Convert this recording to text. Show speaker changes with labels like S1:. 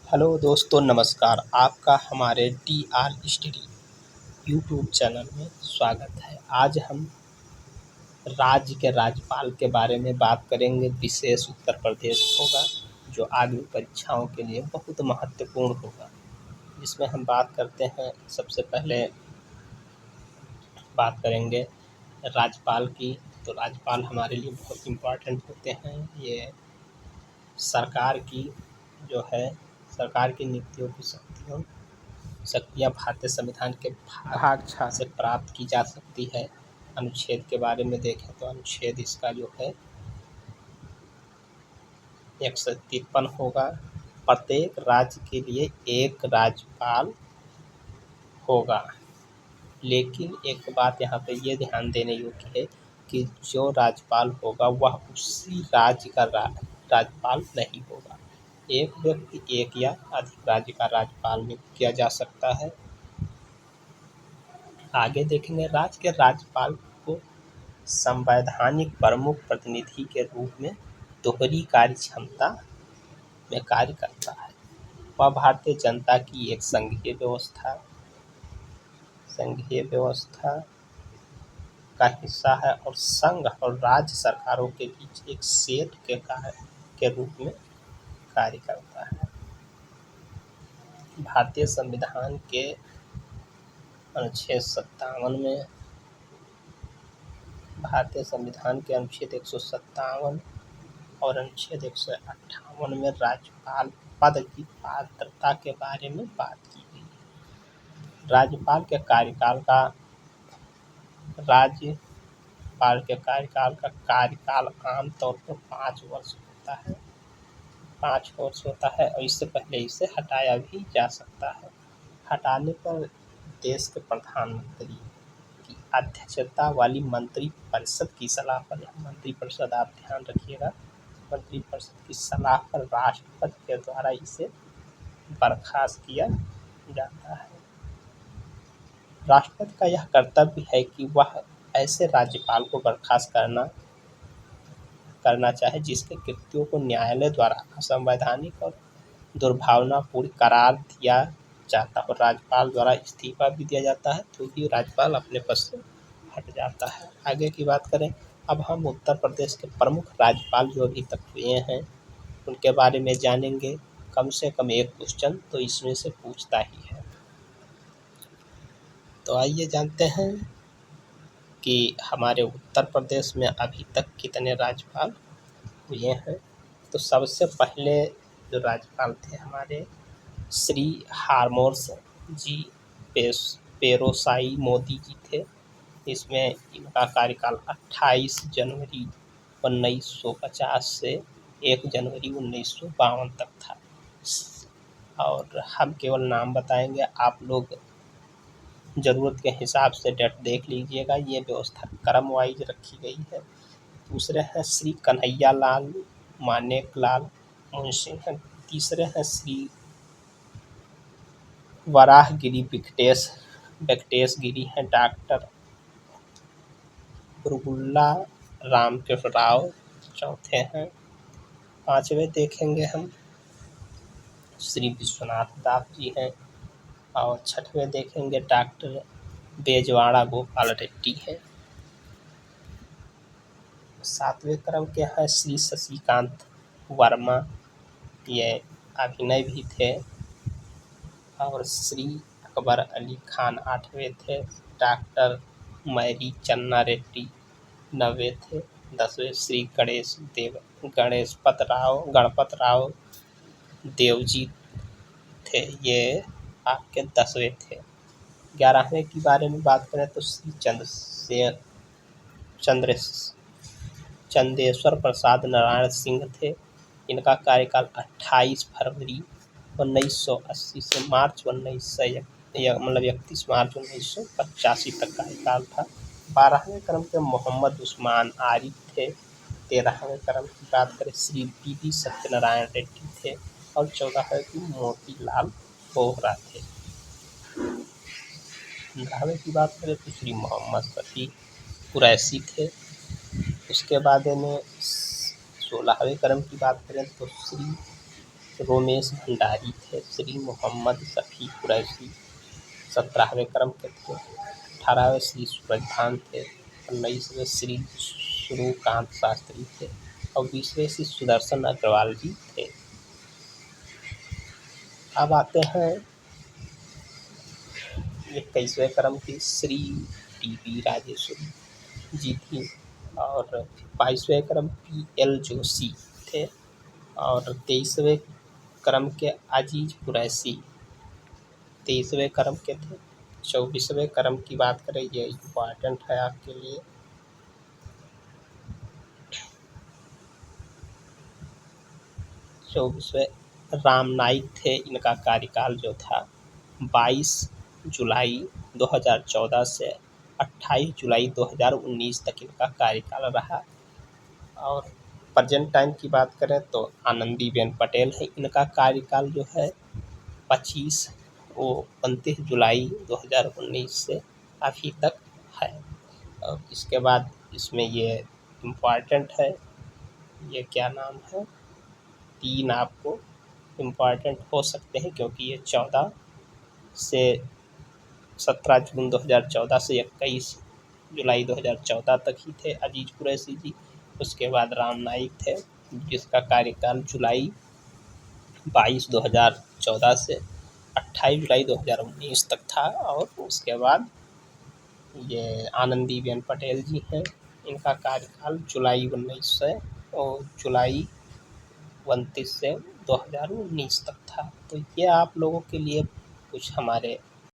S1: Hello दोस्तों, नमस्कार। आपका हमारे D R study YouTube channel में स्वागत है। आज हम राज्य के राज्यपाल के बारे में बात करेंगे। विशेष उत्तर प्रदेश होगा जो आगे परीक्षाओं के लिए बहुत महत्वपूर्ण होगा, जिसमें हम बात करते हैं। सबसे पहले बात करेंगे राज्यपाल की। तो राज्यपाल हमारे लिए बहुत इम्पोर्टेंट होते हैं। ये सरकार की जो है सरकार की नीतियों की शक्तियाँ भारतीय संविधान के भाग 6 से प्राप्त की जा सकती है। अनुच्छेद के बारे में देखें तो अनुच्छेद इसका जो है 153 होगा। प्रत्येक राज्य के लिए एक राज्यपाल होगा, लेकिन एक बात यहाँ पे ये ध्यान देने योग्य है कि जो राज्यपाल होगा वह उसी राज्य का राज्यपाल नहीं होगा। एक व्यक्ति एक या अधिक राज्य का राज्यपाल नियुक्त किया जा सकता है। आगे देखेंगे, राज्य के राज्यपाल को संवैधानिक प्रमुख प्रतिनिधि के रूप में दोहरी कार्य क्षमता में कार्य करता है। वह भारतीय जनता की एक संघीय व्यवस्था का हिस्सा है और संघ और राज्य सरकारों के बीच एक सेतु के रूप में कार्य करता है। भारतीय संविधान के अनुच्छेद 57 में भारतीय संविधान के अनुच्छेद 157 और अनुच्छेद 158 में राज्यपाल पद की पात्रता के बारे में बात की गई है। राज्यपाल के कार्यकाल आमतौर पर 5 वर्ष होता है और इससे पहले इसे हटाया भी जा सकता है। हटाने पर देश के प्रधानमंत्री की अध्यक्षता वाली मंत्रिपरिषद की सलाह पर, मंत्रिपरिषद आप ध्यान रखिएगा, मंत्रिपरिषद की सलाह पर राष्ट्रपति के द्वारा इसे बर्खास्त किया जाता है। राष्ट्रपति का यह कर्तव्य है कि वह ऐसे राज्यपाल को बर्खास्त करना चाहे जिसके कृत्यों को न्यायालय द्वारा असंवैधानिक और दुर्भावनापूर्ण करार दिया जाता है और राज्यपाल द्वारा इस्तीफा भी दिया जाता है, तो ही राज्यपाल अपने पद से हट जाता है। आगे की बात करें, अब हम उत्तर प्रदेश के प्रमुख राज्यपाल जो अभी तक हुए हैं उनके बारे में जानेंगे। कम से कम एक क्वेश्चन तो इसमें से पूछता ही है। तो आइए जानते हैं कि हमारे उत्तर प्रदेश में अभी तक कितने राज्यपाल हुए हैं। तो सबसे पहले जो राज्यपाल थे हमारे श्री हारमोर्स जी पेरोसाई मोदी जी थे। इसमें इनका कार्यकाल 28 जनवरी 1950 से 1 जनवरी 1952 तक था। और हम केवल नाम बताएंगे, आप लोग ज़रूरत के हिसाब से डेट देख लीजिएगा। ये व्यवस्था क्रम वाइज रखी गई है। दूसरे हैं श्री कन्हैया लाल मानेक लाल मुंशी हैं। तीसरे हैं श्री वराहगिरी वेंकटेश गिरी हैं। डॉक्टर बुरगुल्ला रामकृष्ण राव चौथे हैं। पाँचवें देखेंगे हम श्री विश्वनाथ दास जी हैं और छठवें देखेंगे डॉक्टर बेजवाड़ा गोपाल रेड्डी हैं। सातवें क्रम के हैं श्री शशिकांत वर्मा, ये अभिनय भी थे। और श्री अकबर अली खान 8वें थे। डॉक्टर मैरी चन्ना रेड्डी 9वें थे। 10वें श्री गणपत राव देवजी थे, ये आपके 10वें थे। 11वें के बारे में बात करें तो श्री चंदेश्वर प्रसाद नारायण सिंह थे। इनका कार्यकाल 28 फरवरी 1980 से 31 मार्च 1985 तक कार्यकाल था। 12वें क्रम के मोहम्मद उस्मान आरिफ थे। 13वें क्रम की बात करें श्री बी सत्यनारायण रेड्डी थे और 14वें की मोतीलाल बोहरा थे। 15वें की बात करें तो श्री मोहम्मद शफी कुरैशी थे। उसके बाद में 16वें क्रम की बात करें तो श्री रोमेश भंडारी थे, श्री मोहम्मद शफी कुरैशी 17वें क्रम के थे, 18वें श्री सूरजभान थे, 19वें श्री सूर्यकांत शास्त्री थे और 20वें श्री सुदर्शन अग्रवाल जी थे। अब आते हैं 21वें क्रम की श्री टी.बी. राजेश्वरी जी थी और 22वें क्रम P.L. जोशी थे और 23वें क्रम के अजीज कुरैशी 23वें क्रम के थे। 24वें क्रम की बात करें, ये इम्पॉर्टेंट है आपके लिए। 24वें राम नाईक थे, इनका कार्यकाल जो था 22 जुलाई 2014 से 28 जुलाई 2019 तक इनका कार्यकाल रहा। और प्रेजेंट टाइम की बात करें तो आनंदीबेन पटेल है, इनका कार्यकाल जो है 29 जुलाई 2019 से अभी तक है। और इसके बाद इसमें ये इम्पॉर्टेंट है, ये क्या नाम है, 3 आपको इम्पॉर्टेंट हो सकते हैं क्योंकि ये 14 से 17 जून 2014 से 21 जुलाई 2014 तक ही थे अजीज कुरैशी जी। उसके बाद राम नाईक थे, जिसका कार्यकाल जुलाई 22 2014 से 28 जुलाई 2019 तक था। और उसके बाद ये आनंदीबेन पटेल जी हैं, इनका कार्यकाल जुलाई 29 से 2019 तक था। तो ये आप लोगों के लिए कुछ हमारे